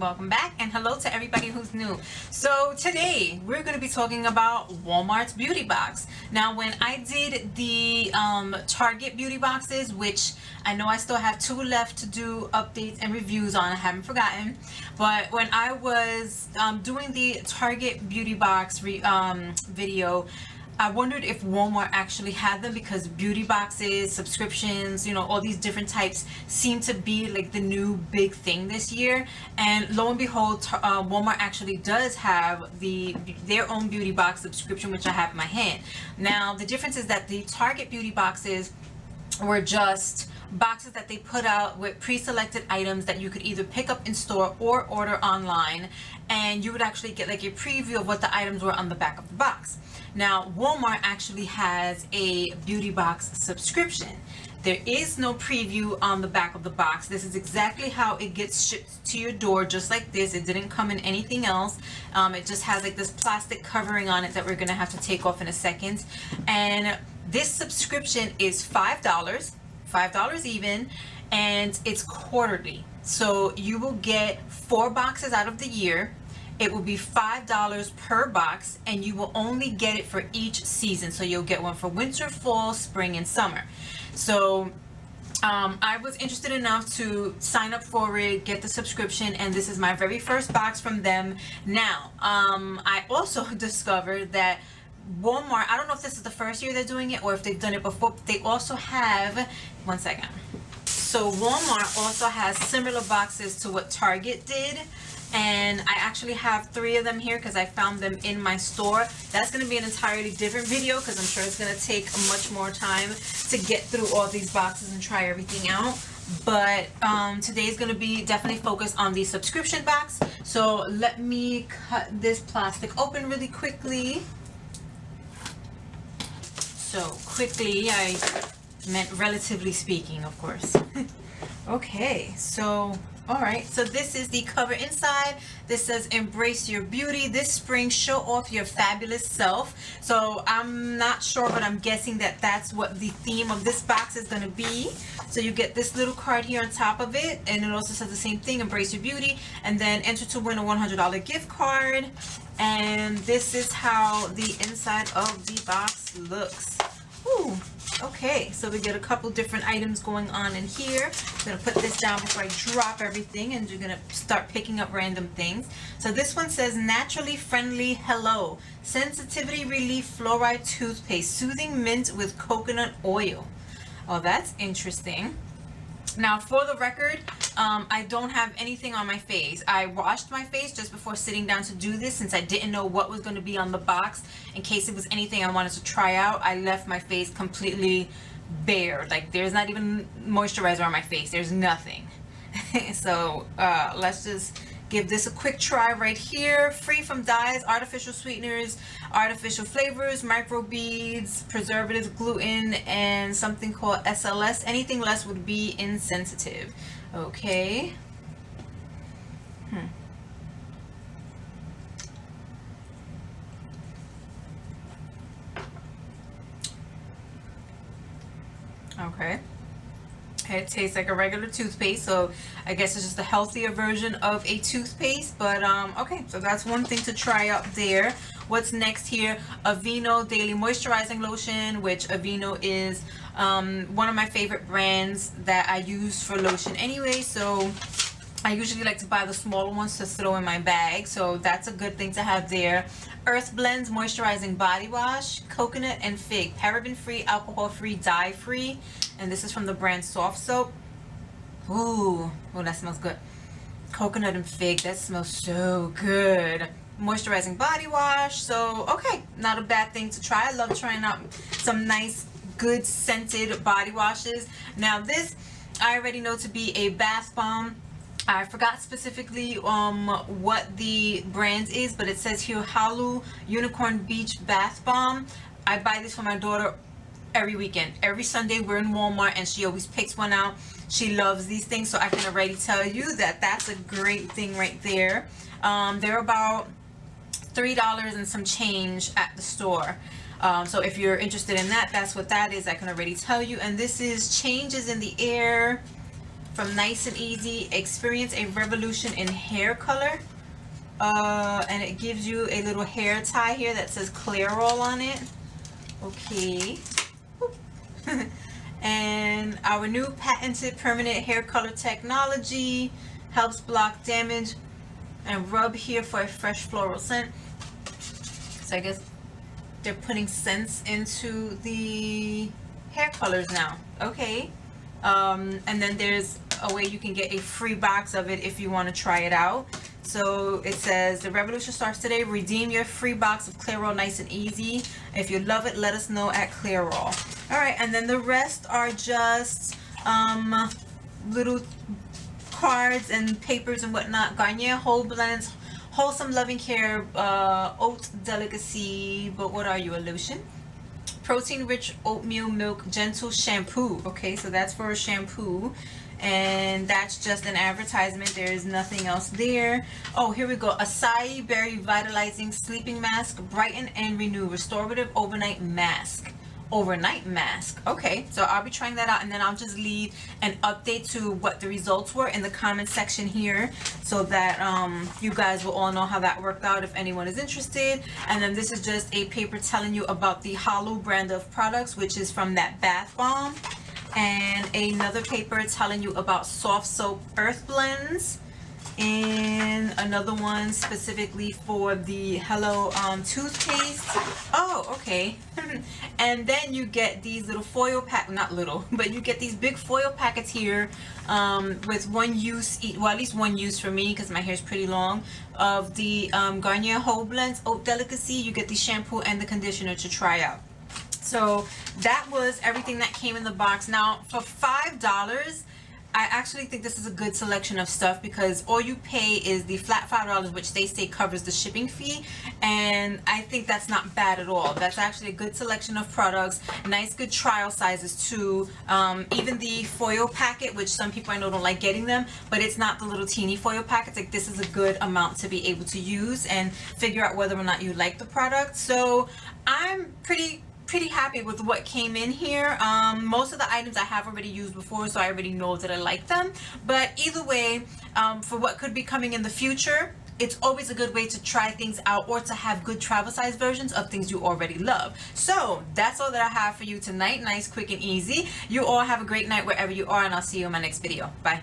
welcome back, and hello to everybody who's new. So today we're going to be talking about Walmart's beauty box. Now when I did the Target beauty boxes, which I know I still have 2 left to do updates and reviews on, I haven't forgotten, but when I was doing the Target beauty box video, I wondered if Walmart actually had them, because beauty boxes, subscriptions, you know, all these different types seem to be like the new big thing this year. And lo and behold, Walmart actually does have their own beauty box subscription, which I have in my hand. Now, the difference is that the Target beauty boxes were just boxes that they put out with pre-selected items that you could either pick up in store or order online, and you would actually get like a preview of what the items were on the back of the box. Now, Walmart actually has a beauty box subscription. There is no preview on the back of the box. This is exactly how it gets shipped to your door, just like this. It didn't come in anything else. It just has like this plastic covering on it that we're gonna have to take off in a second. And this subscription is $5 even, and it's quarterly. So you will get 4 boxes out of the year. It will be $5 per box, and you will only get it for each season. So you'll get one for winter, fall, spring, and summer. So I was interested enough to sign up for it, get the subscription, and this is my very first box from them. Now, I also discovered that Walmart, I don't know if this is the first year they're doing it or if they've done it before, they also have, one second. So Walmart also has similar boxes to what Target did. And I actually have 3 of them here because I found them in my store. That's going to be an entirely different video because I'm sure it's going to take much more time to get through all these boxes and try everything out. But today is going to be definitely focused on the subscription box. So let me cut this plastic open really quickly. So quickly, I meant relatively speaking, of course. Okay, so alright, so this is the cover inside. This says embrace your beauty this spring, show off your fabulous self. So I'm not sure, but I'm guessing that that's what the theme of this box is going to be. So you get this little card here on top of it, and it also says the same thing, embrace your beauty, and then enter to win a $100 gift card. And this is how the inside of the box looks. Ooh. Okay, so we get a couple different items going on in here. I'm going to put this down before I drop everything, and you're going to start picking up random things. So this one says Naturally Friendly Hello Sensitivity Relief Fluoride Toothpaste, Soothing Mint with Coconut Oil. Oh, that's interesting. Now, for the record, I don't have anything on my face. I washed my face just before sitting down to do this, since I didn't know what was going to be on the box. In case it was anything I wanted to try out, I left my face completely bare. Like, there's not even moisturizer on my face. There's nothing. So let's just give this a quick try right here. Free from dyes, artificial sweeteners, artificial flavors, microbeads, preservatives, gluten, and something called SLS. Anything less would be insensitive. Okay. Okay. It tastes like a regular toothpaste, so I guess it's just a healthier version of a toothpaste. But okay, so that's one thing to try out there. What's next here? Aveeno Daily Moisturizing Lotion, which Aveeno is one of my favorite brands that I use for lotion anyway, so I usually like to buy the smaller ones to throw in my bag, so that's a good thing to have there. Earth Blends Moisturizing Body Wash, Coconut and Fig, paraben-free, alcohol-free, dye-free, and this is from the brand Soft Soap. Ooh, oh, that smells good. Coconut and Fig, that smells so good. Moisturizing body wash, so okay, not a bad thing to try. I love trying out some nice, good scented body washes. Now this, I already know to be a bath bomb. I forgot specifically what the brand is, but it says here Halu Unicorn Beach Bath Bomb. I buy this for my daughter every weekend. Every Sunday we're in Walmart and she always picks one out. She loves these things, so I can already tell you that that's a great thing right there. They're about $3 and some change at the store. So if you're interested in that, that's what that is. I can already tell you. And this is Changes in the Air from Nice and Easy. Experience a revolution in hair color. And it gives you a little hair tie here that says Clairol on it. Okay. And our new patented permanent hair color technology helps block damage and rub here for a fresh floral scent. So I guess they're putting scents into the hair colors now. Okay. And then there's a way you can get a free box of it if you want to try it out. So it says the revolution starts today. Redeem your free box of Clairol Nice and Easy. If you love it, let us know at Clairol. All right, and then the rest are just little cards and papers and whatnot. Garnier Whole Blends, Wholesome Loving Care, Oat Delicacy. But what are you, a lotion? Protein Rich Oatmeal Milk Gentle Shampoo. Okay, so that's for a shampoo. And that's just an advertisement. There is nothing else there. Oh, here we go. Acai Berry Vitalizing Sleeping Mask. Brighten and Renew. Restorative Overnight Mask. Overnight mask. Okay, so I'll be trying that out, and then I'll just leave an update to what the results were in the comment section here, so that you guys will all know how that worked out if anyone is interested. And then this is just a paper telling you about the Hollow brand of products, which is from that bath bomb, and another paper telling you about soft soap earth blends, and another one specifically for the Hello toothpaste. Oh, okay. And then you get these little foil pack, not little, but you get these big foil packets here with one use, well, at least one use for me because my hair is pretty long, of the Garnier Whole Blends Oat Delicacy. You get the shampoo and the conditioner to try out. So that was everything that came in the box. Now for $5, I actually think this is a good selection of stuff because all you pay is the flat $5, which they say covers the shipping fee, and I think that's not bad at all. That's actually a good selection of products, nice good trial sizes too. Even the foil packet, which some people I know don't like getting them, but it's not the little teeny foil packets. Like, this is a good amount to be able to use and figure out whether or not you like the product. So I'm pretty happy with what came in here. Most of the items I have already used before, so I already know that I like them. But either way, for what could be coming in the future, it's always a good way to try things out or to have good travel size versions of things you already love. So that's all that I have for you tonight. Nice, quick, and easy. You all have a great night wherever you are, and I'll see you in my next video. Bye.